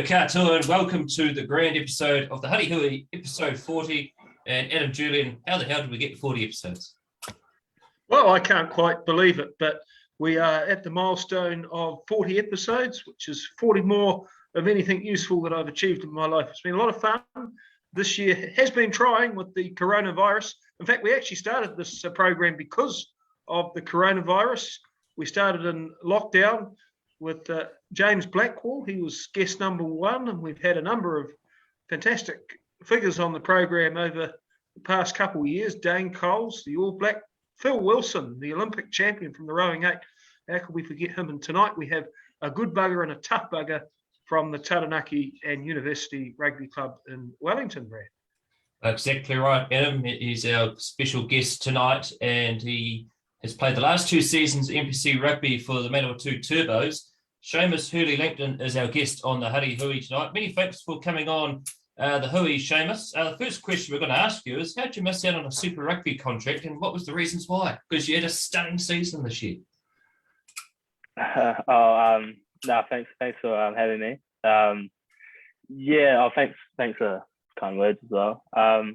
Katoa, and welcome to the grand episode of the Huddy Hui, episode 40. And Adam Julian, how the hell did we get 40 episodes? Well, I can't quite believe it, but we are at the milestone of 40 episodes, which is 40 more of anything useful that I've achieved in my life. It's been a lot of fun. This year has been trying with the coronavirus. In fact, we actually started this program because of the coronavirus. We started in lockdown with James Blackwell. He was guest number one, and we've had a number of fantastic figures on the program over the past couple of years. Dane Coles, the All Black, Phil Wilson, the Olympic champion from the rowing eight. How could we forget him? And tonight we have a good bugger and a tough bugger from the Taranaki and University Rugby Club in Wellington, Brad. Exactly right, Adam. He's our special guest tonight, and he has played the last two seasons NPC Rugby for the Manawatu Turbos. Shamus Hurley-Langton is our guest on the Huddy Hui tonight. Many thanks for coming on the Hui, Shamus. The first question we're going to ask you is, how did you miss out on a Super Rugby contract, and what was the reasons why? Because you had a stunning season this year. No, thanks for having me. Thanks for kind words as well. I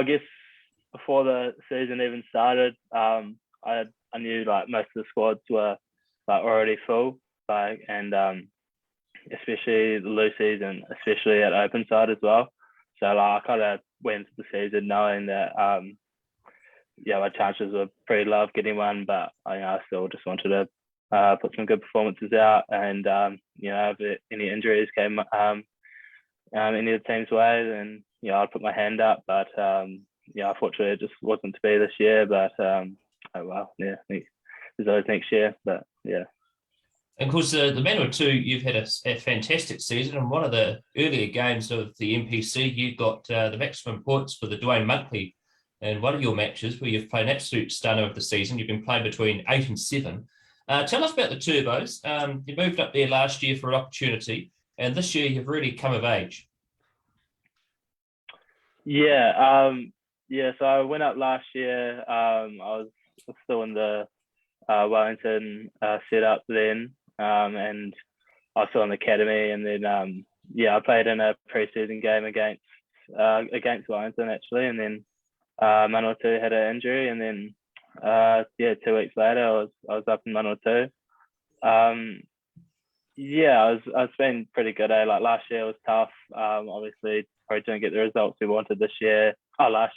guess before the season even started, I knew like most of the squads were like already full, and especially the loosies and especially at open side as well. So I kind of went into the season knowing that my chances were pretty low of getting one, but I still just wanted to put some good performances out, and if any injuries came any of the team's way, then I'd put my hand up. But unfortunately it just wasn't to be this year. But there's always next year. But yeah. And of course, the Manawatu, you've had a fantastic season. And one of the earlier games of the NPC, you got the maximum points for the Dwayne Monkley in one of your matches where you've played an absolute stunner of the season. You've been playing between 8 and 7. Tell us about the Turbos. You moved up there last year for an opportunity, and this year you've really come of age. So I went up last year. I was still in the Wellington setup then, and I was still in the academy, and then I played in a pre-season game against Wellington actually, and then Manawatu had an injury, and then 2 weeks later I was up in Manawatu. It's been pretty good. Like last year was tough. Obviously probably didn't get the results we wanted last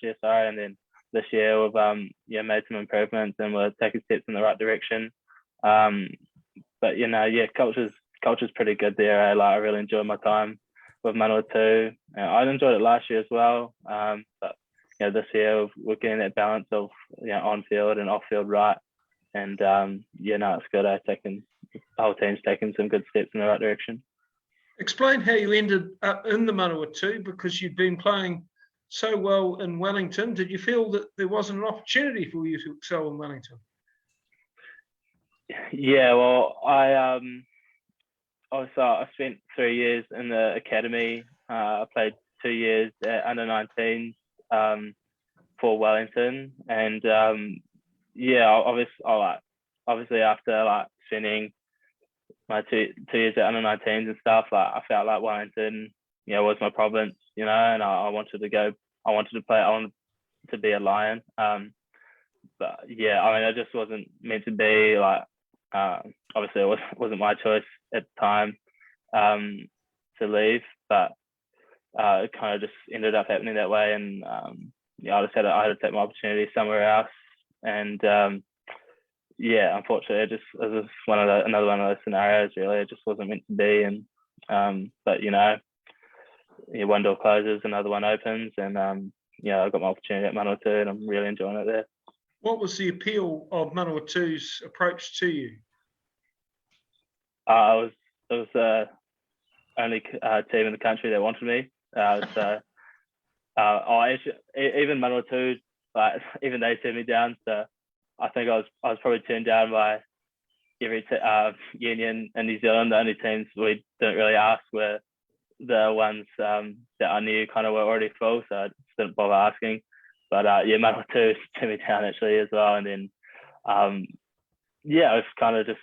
year, and then this year we've made some improvements and we're taking steps in the right direction. Culture's pretty good there. I really enjoyed my time with Manawatu. I enjoyed it last year as well. But this year we're getting that balance of on field and off field right. And it's good. The whole team's taking some good steps in the right direction. Explain how you ended up in the Manawatu, because you'd been playing so well in Wellington. Did you feel that there wasn't an opportunity for you to excel in Wellington? Yeah, well, I spent 3 years in the academy. I played 2 years at under 19s for Wellington, and obviously after spending my two years at under 19s and stuff, I felt like Wellington was my province, and I wanted to go. I wanted to play. I wanted to be a Lion. It just wasn't meant to be. Obviously, it wasn't my choice at the time to leave, but it kind of just ended up happening that way. And I had to take my opportunity somewhere else. And unfortunately, it was another one of those scenarios. Really, it just wasn't meant to be. And one door closes, another one opens, and I got my opportunity at Manawatu, and I'm really enjoying it there. What was the appeal of Manawatu's approach to you? It was the only team in the country that wanted me. Even Manawatu, even they turned me down. So I think I was probably turned down by every union in New Zealand. The only teams we didn't really ask were the ones that I knew kind of were already full, so I just didn't bother asking. But Manawatu turned me down actually as well, and then it was kind of just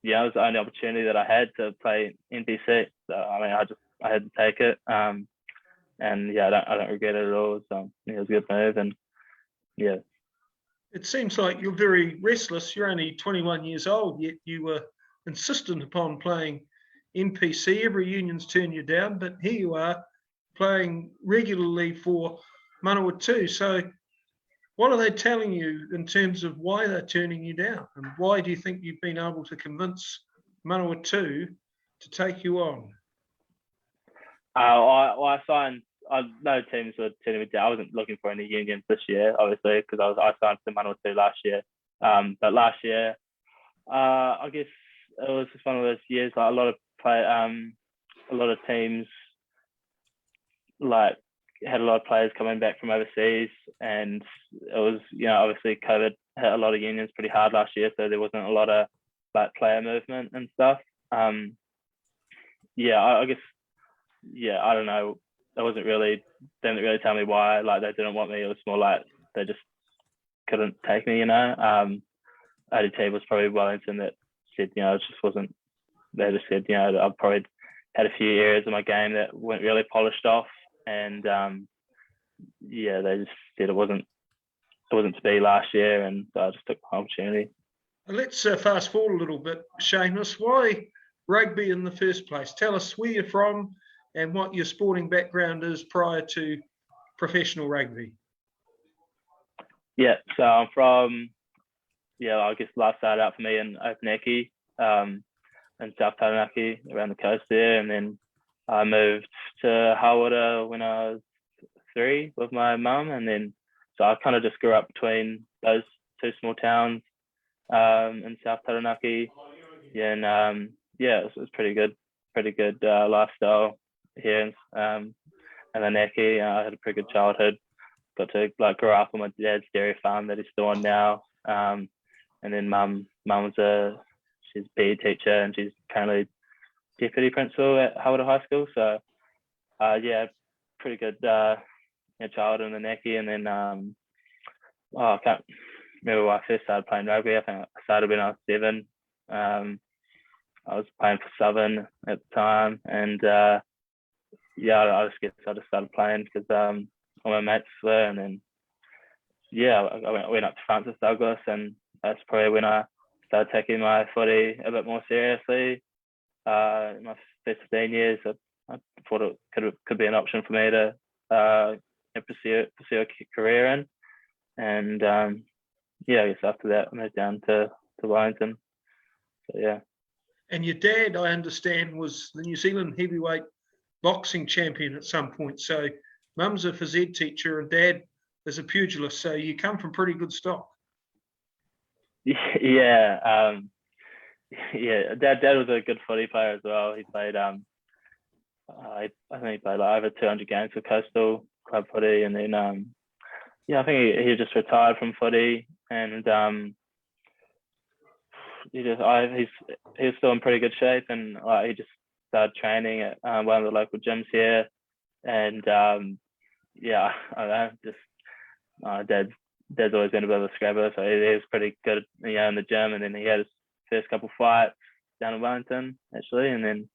yeah, it was the only opportunity that I had to play NPC. So I mean, I had to take it. And yeah, I don't regret it at all. So yeah, it was a good move, and yeah. It seems like you're very restless. You're only 21 years old, yet you were insistent upon playing NPC. Every union's turned you down, but here you are playing regularly for Manawatu. So what are they telling you in terms of why they're turning you down? And why do you think you've been able to convince Manawatu to take you on? I signed. No teams were turning me down. I wasn't looking for any unions this year, obviously, because I signed to Manawatu last year. But last year, I guess it was just one of those years. Like a lot of teams like had a lot of players coming back from overseas, and it was, obviously COVID hit a lot of unions pretty hard last year, so there wasn't a lot of like player movement and stuff. I guess, I don't know. They didn't really tell me why, like they didn't want me. It was more like they just couldn't take me, ODT was probably Wellington that said, it just wasn't, they just said, I probably had a few areas of my game that weren't really polished off, and they just said it wasn't to be last year, and so I just took my opportunity. Let's fast forward a little bit, Shamus. Why rugby in the first place? Tell us where you're from and what your sporting background is prior to professional rugby. Yeah, so I'm from, I guess life started out for me in Opunake, in South Taranaki, around the coast there, and then I moved to Hawara when I was 3 with my mum, and then so I kind of just grew up between those two small towns in South Taranaki, and it was pretty good lifestyle here in Manawatu. I had a pretty good childhood. Got to like grow up on my dad's dairy farm that he's still on now, and then mum's she's a PE teacher, and she's currently deputy principal at Huddy High School. So pretty good childhood in Manawatu. And then I can't remember when I first started playing rugby. I think I started when I was 7. I was playing for Southern at the time, and I just started playing because all my mates were, and then I went up to Francis Douglas, and that's probably when I started taking my footy a bit more seriously. In my first 15 years, I thought it could be an option for me to pursue a career in, and I guess after that I moved down to Wellington. So yeah. And your dad, I understand, was the New Zealand heavyweight boxing champion at some point. So mum's a phys ed teacher and dad is a pugilist. So you come from pretty good stock. Yeah. Dad was a good footy player as well. He played, I think he played like over 200 games for Coastal Club footy, and then I think he just retired from footy, and he was still in pretty good shape, and he just started training at one of the local gyms here, and I don't know, just Dad's always been a bit of a scrabber, so he was pretty good, in the gym, and then he had his first couple fights down in Wellington actually, and then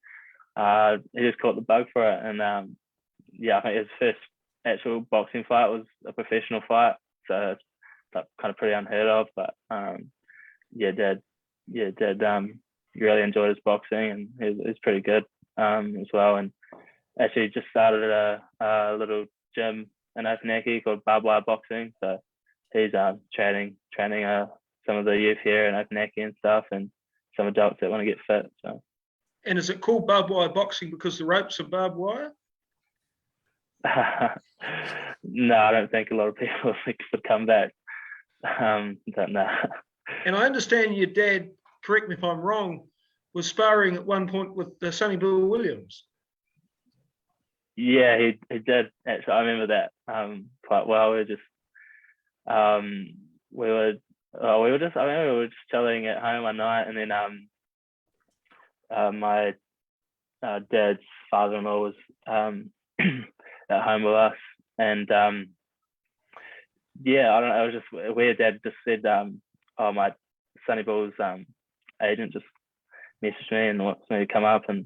he just caught the bug for it, and I think his first actual boxing fight was a professional fight, so it's kind of pretty unheard of, but Dad really enjoyed his boxing, and he was pretty good as well, and actually just started a little gym in Opunake called Barbed Wire Boxing, so he's training some of the youth here in Opunake and stuff, and some adults that want to get fit. So. And is it called barbed wire boxing because the ropes are barbed wire? No, I don't think a lot of people think it would come back. Don't know. And I understand your dad, correct me if I'm wrong, was sparring at one point with Sonny Bill Williams. Yeah, he did. Actually, I remember that quite well. We were just we were just chilling at home one night, and then my dad's father-in-law was at home with us, and I don't know, it was just weird. Dad just said, my Sonny Bill's agent just messaged me and wants me to come up, and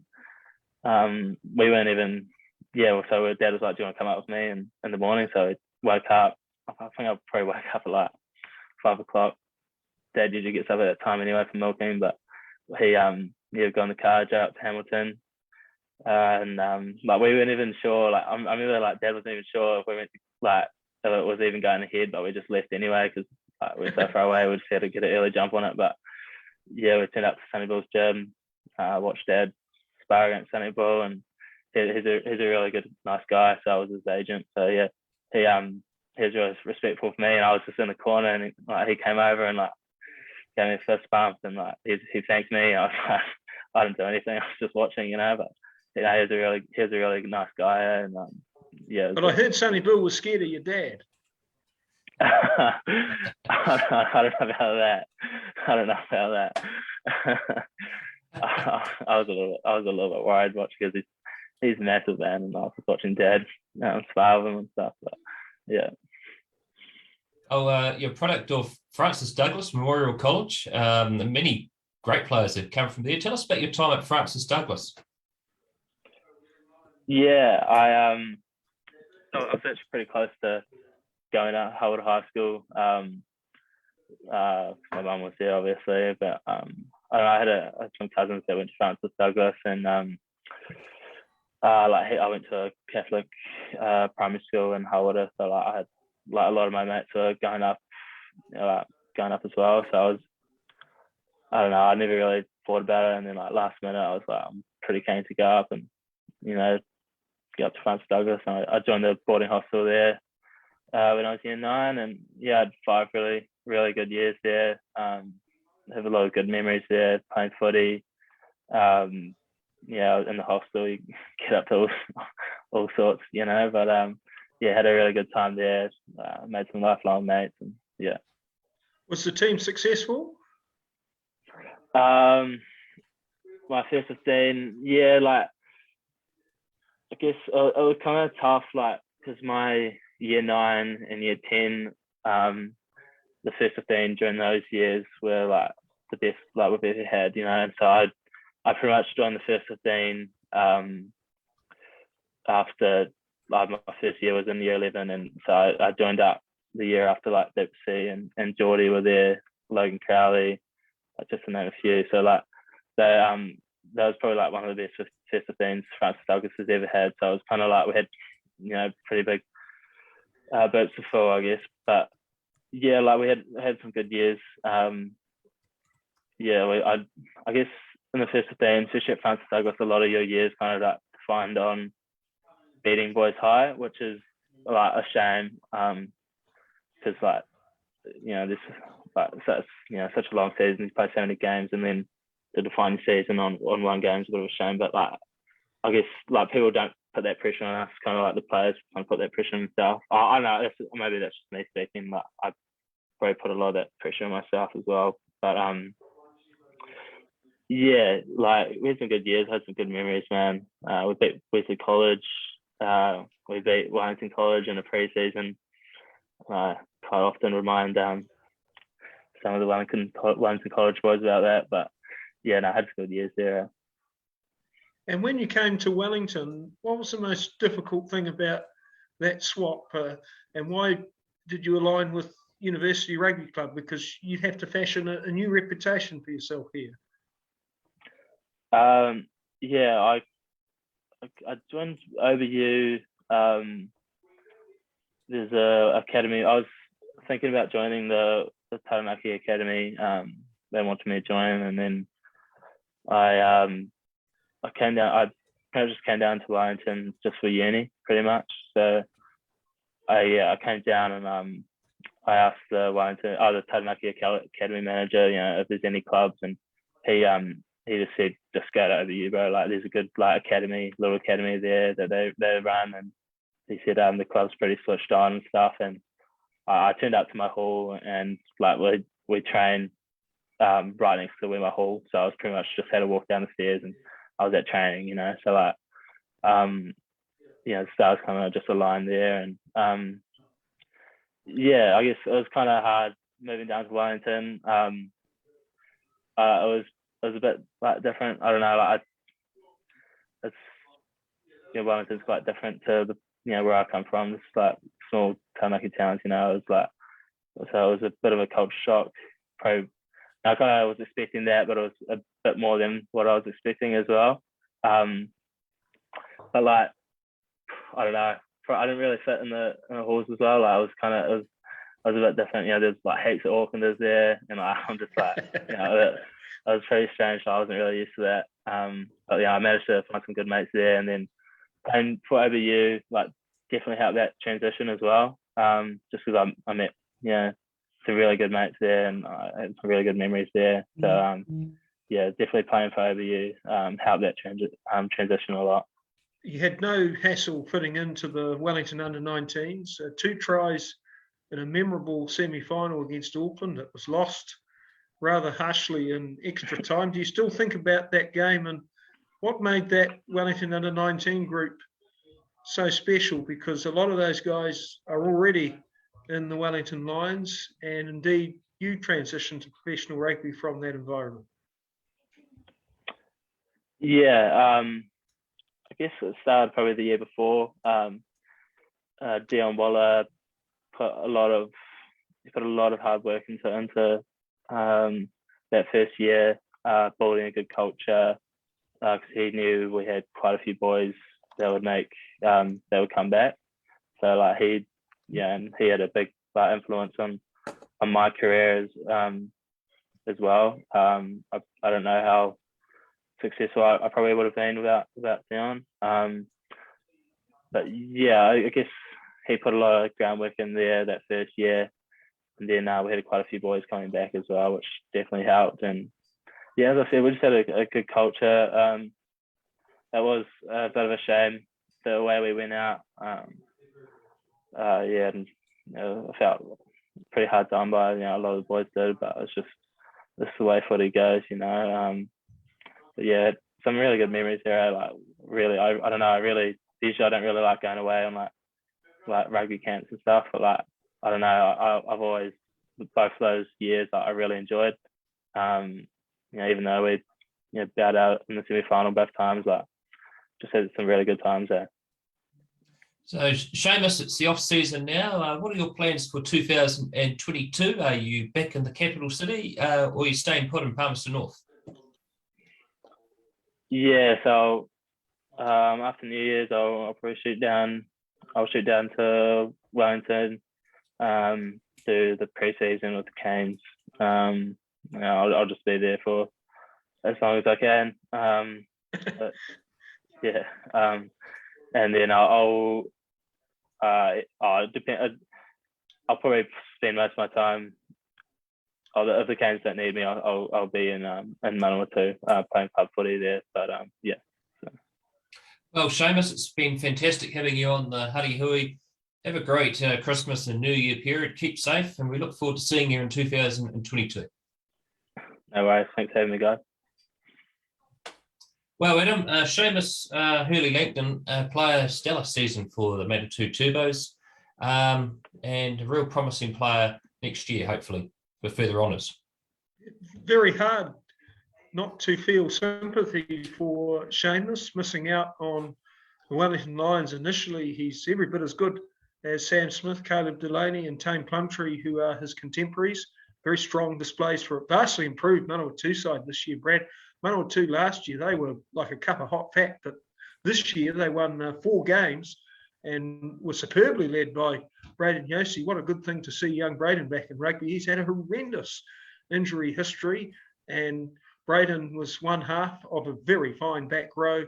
we weren't even, so Dad was like, do you want to come up with me in the morning? So I woke up, I think I probably woke up at like 5 o'clock. Dad usually gets up at that time anyway for milking, but he got in the car, drove up to Hamilton, and like we weren't even sure, like I remember like Dad wasn't even sure if we went to, like if it was even going ahead, but we just left anyway because like, we're so far away, we just had to get an early jump on it. But yeah, we turned up to Sonny Bull's gym, watched Dad spar against Sonny Bull, and he's a really good, nice guy. So I was his agent. So yeah, he was really respectful for me, and I was just in the corner, and like he came over and like gave me a fist bump, and like he thanked me. I was like, I didn't do anything, I was just watching, but he was a really nice guy, and yeah. But I heard Sonny Bill was scared of your dad. I don't know about that. I was a little bit worried watching because he's massive, man, and I was watching Dad spar with him and stuff. But yeah. Oh, you're a product of Francis Douglas Memorial College. Many great players have come from there. Tell us about your time at Francis Douglas. Yeah, I was actually pretty close to going to Howard High School. My mum was there, obviously, but I had some cousins that went to Francis Douglas, and I went to a Catholic primary school in Howard, so like I had like a lot of my mates were going up as well. So I don't know, I never really thought about it, and then like last minute I was like, I'm pretty keen to go up and get up to Francis Douglas, and I joined the boarding hostel there when I was year 9, and yeah, I had 5 really, really good years there. Have a lot of good memories there, playing footy. In the hostel you get up to all sorts, but had a really good time there. Made some lifelong mates, and yeah. Was the team successful? My first 15, like I guess it was kind of tough, like because my year 9 and year 10, the first 15 during those years were like the best like we've ever had, and so I pretty much joined the first 15 after like my first year was in year 11, and so I joined up the year after like Dipsy and Geordie were there, Logan Crowley, just to name a few. So like that was probably like one of the best first 15s Francis Douglas has ever had. So it was kind of like we had pretty big boats to fill, I guess. But yeah, like we had some good years. I guess in the first 15, especially at Francis Douglas, a lot of your years kind of like defined on beating boys high, which is like a shame, because like this like such a long season, you play so many games, and then to define the season on one game is a bit of a shame. But like I guess like people don't put that pressure on us, kind of like the players kind of put that pressure on themselves. I know maybe that's just me speaking, but I probably put a lot of that pressure on myself as well. But like we had some good years, had some good memories, man. We beat Wesley College, we beat Wellington College in a pre-season. Quite often remind some of the Wellington College boys about that, but yeah, no, I had some good years there. And when you came to Wellington, what was the most difficult thing about that swap, and why did you align with University Rugby Club? Because you'd have to fashion a new reputation for yourself here. I joined OBU. There's a academy. I was thinking about joining the Taranaki Academy. They wanted me to join, and then I came down. I kind of just came down to Wellington just for uni, pretty much. So I came down, and I asked the Taranaki Academy manager, if there's any clubs, and he just said, just go to OBU, bro. Like there's a good like little academy there that they run, and he said the club's pretty switched on and stuff. And I turned up to my hall, and like we train right next to where my hall, so I was pretty much just had to walk down the stairs, and I was at training, so like the stars kind of just aligned there. And I guess it was kind of hard moving down to Wellington. It was was a bit like different. I don't know, like it's Wellington's quite different to the where I come from. It's like small Taumaki towns, it was like, so it was a bit of a culture shock. Probably I kind of was expecting that, but it was a bit more than what I was expecting as well. But like, I don't know, I didn't really fit in the halls as well. Like, I was a bit different. There's like heaps of Aucklanders there, and I'm just like, that was pretty strange. So I wasn't really used to that. But I managed to find some good mates there, and then playing for OBU like definitely helped that transition as well. Just because I met some really good mates there, and I had some really good memories there. So definitely playing for OBU helped that transition a lot. You had no hassle fitting into the Wellington under-19s. 2 tries in a memorable semi-final against Auckland. It was lost rather harshly in extra time. Do you still think about that game, and what made that Wellington under-19 group so special? Because a lot of those guys are already in the Wellington Lions, and indeed you transitioned to professional rugby from that environment. I guess it started probably the year before. Dion Waller put a lot of hard work into that first year, building a good culture, because he knew we had quite a few boys that would come back. So like he had a big influence on my career as well. I don't know how successful I probably would have been without Dion. But I guess he put a lot of groundwork in there that first year, and then we had quite a few boys coming back as well, which definitely helped. And as I said, we just had a good culture. That was a bit of a shame the way we went out. And I felt pretty hard done by. A lot of the boys did, but it's just this is the way footy goes, But some really good memories there. Like really, I don't know. Usually I don't really like going away on like rugby camps and stuff. But like I don't know. I've always both those years I really enjoyed. Even though we bowed out in the semi-final both times, like just had some really good times there. So, Shamus, it's the off season now. What are your plans for 2022? Are you back in the capital city, or are you staying put in Palmerston North? So after New Year's, I'll probably shoot down. I'll shoot down to Wellington, do the pre-season with the Canes. I'll just be there for as long as I can. And then I'll probably spend most of my time. If the Canes don't need me, I'll be in Manawatu playing club footy there. But So. Well, Shamus, it's been fantastic having you on the Huddy Hui. Have a great Christmas and New Year period. Keep safe, and we look forward to seeing you in 2022. No worries. Thanks for having me, guys. Well, Adam, Shamus Hurley-Langton player a stellar season for the Manawatu Turbos, and a real promising player next year, hopefully, for further honours. Very hard not to feel sympathy for Shamus missing out on the Wellington Lions initially. He's every bit as good as Sam Smith, Caleb Delaney and Tane Plumtree, who are his contemporaries. Very strong displays for a vastly improved Manawatu side this year, Brad. Manawatu last year, they were like a cup of hot fat, but this year they won 4 games and were superbly led by Braden Yossi. What a good thing to see young Braden back in rugby. He's had a horrendous injury history, and Braden was one half of a very fine back row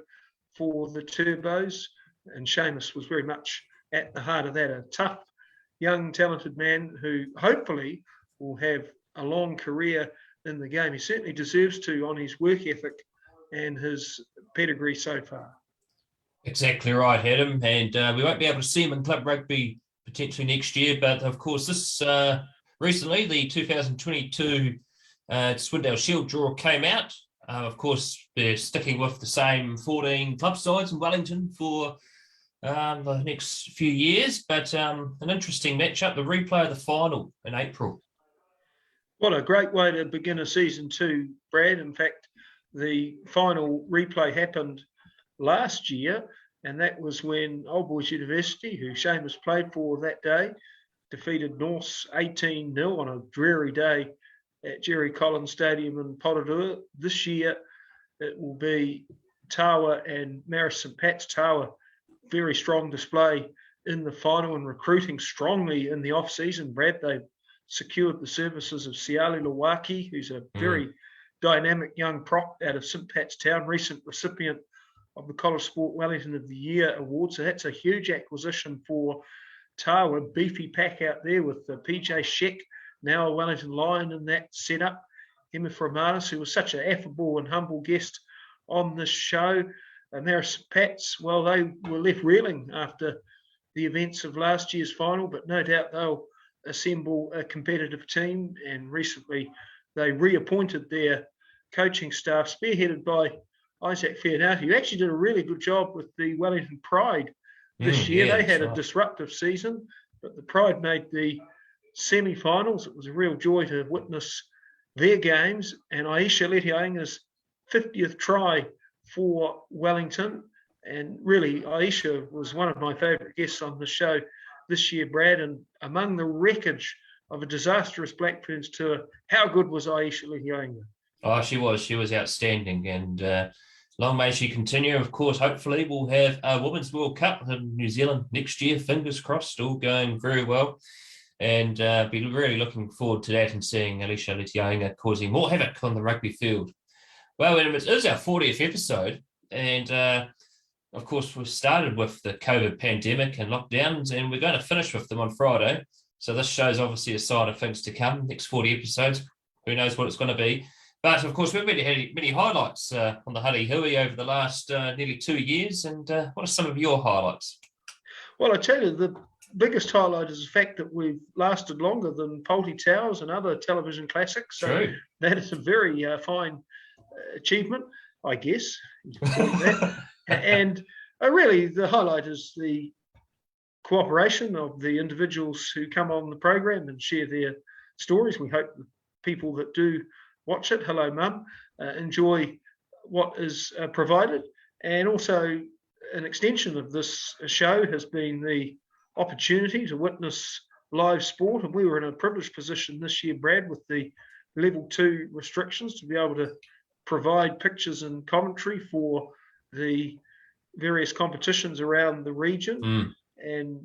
for the Turbos, and Shamus was very much at the heart of that. A tough, young, talented man who hopefully will have a long career in the game. He certainly deserves to on his work ethic and his pedigree so far. Exactly right, Adam. And we won't be able to see him in club rugby potentially next year. But of course, this recently, the 2022 Swindale Shield draw came out. Of course, they're sticking with the same 14 club sides in Wellington for the next few years. But an interesting matchup, the replay of the final in April. What a great way to begin a season 2, Brad. In fact, the final replay happened last year, and that was when Old Boys University, who Shamus played for that day, defeated Norths 18-0 on a dreary day at Jerry Collins Stadium in Porirua. This year, it will be Tawa and Marist St Pat's. Tawa, very strong display in the final and recruiting strongly in the off-season. Brad, they secured the services of Siali Lawaki, who's a very dynamic young prop out of St Pat's Town, recent recipient of the College Sport Wellington of the Year award. So that's a huge acquisition for Tawa. Beefy pack out there with the PJ Sheck, now a Wellington Lion in that setup. Emma Framanis, who was such an affable and humble guest on this show. Marist St Pat's, well, they were left reeling after the events of last year's final, but no doubt they'll assemble a competitive team. And recently they reappointed their coaching staff, spearheaded by Isaac Fianati, who actually did a really good job with the Wellington Pride this year. They had a disruptive season, but the Pride made the semi-finals. It was a real joy to witness their games. And Aisha Letiainga's 50th try for Wellington. And really, Aisha was one of my favourite guests on the show this year, Brad. And among the wreckage of a disastrous Black Ferns tour, how good was Aisha Letiainga? Oh, she was outstanding. And long may she continue. Of course, hopefully we'll have a Women's World Cup in New Zealand next year. Fingers crossed, all going very well. And be really looking forward to that and seeing Alicia Letiainga causing more havoc on the rugby field. Well, it is our 40th episode. And of course, we've started with the COVID pandemic and lockdowns, and we're going to finish with them on Friday. So this show's obviously a sign of things to come. Next 40 episodes, who knows what it's going to be. But of course, we've really had many highlights on the Huddy Hui over the last nearly 2 years. And what are some of your highlights? Well, I tell you, the biggest highlight is the fact that we've lasted longer than Poulty Towers and other television classics. So True. That is a very fine achievement, I guess. You can call it that. And really, the highlight is the cooperation of the individuals who come on the program and share their stories. We hope the people that do watch it, hello mum, enjoy what is provided. And also an extension of this show has been the opportunity to witness live sport. And we were in a privileged position this year, Brad, with the level 2 restrictions to be able to provide pictures and commentary for the various competitions around the region. And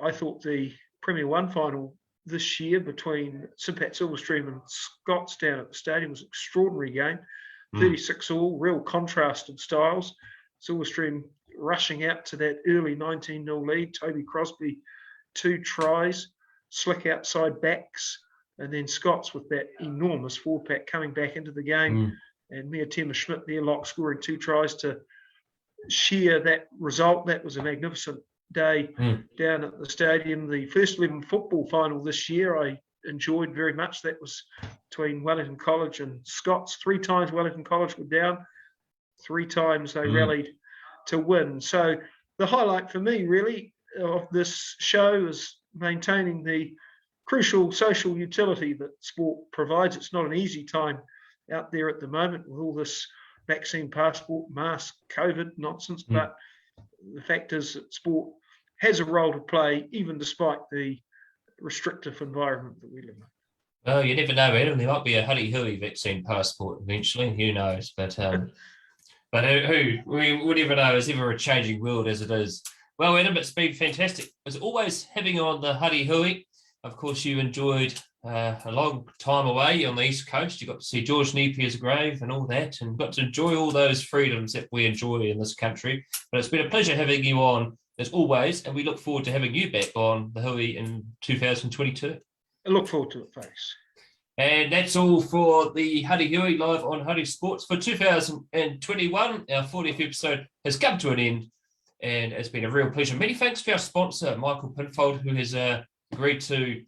I thought the Premier 1 final this year between St Pat Silverstream and Scots down at the stadium was an extraordinary game. 36 all, real contrasted styles. Silverstream rushing out to that early 19-0 lead. Toby Crosby, 2 tries, slick outside backs, and then Scots with that enormous 4-pack coming back into the game. And Mia Tema Schmidt, their lock, scoring 2 tries to share that result. That was a magnificent day down at the stadium. The first 11 football final this year I enjoyed very much. That was between Wellington College and Scots. 3 times Wellington College were down, 3 times they rallied to win. So the highlight for me really of this show is maintaining the crucial social utility that sport provides. It's not an easy time out there at the moment with all this vaccine passport, mask, COVID nonsense, but the fact is that sport has a role to play even despite the restrictive environment that we live in. Well, you never know, Adam. There might be a Huddy Hui vaccine passport eventually. Who knows? But who we would ever know? It's ever a changing world as it is. Well, Adam, it's been fantastic as always having you on the Huddy Hui. Of course, you enjoyed a long time away on the East Coast. You got to see George Nepier's grave and all that, and got to enjoy all those freedoms that we enjoy in this country. But it's been a pleasure having you on as always, and we look forward to having you back on the Hui in 2022. I look forward to it, thanks. And that's all for the Huddy Hui live on Huddy Sports for 2021. Our 40th episode has come to an end, and it's been a real pleasure. Many thanks to our sponsor, Michael Pinfold, who has agreed to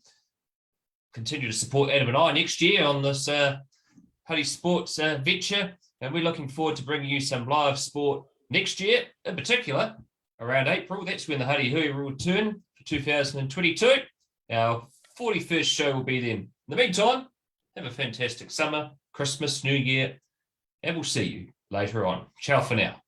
continue to support Adam and I next year on this Huddy Sports venture. And we're looking forward to bringing you some live sport next year, in particular, around April. That's when the Huddy Hui will return for 2022. Our 41st show will be then. In the meantime, have a fantastic summer, Christmas, New Year, and we'll see you later on. Ciao for now.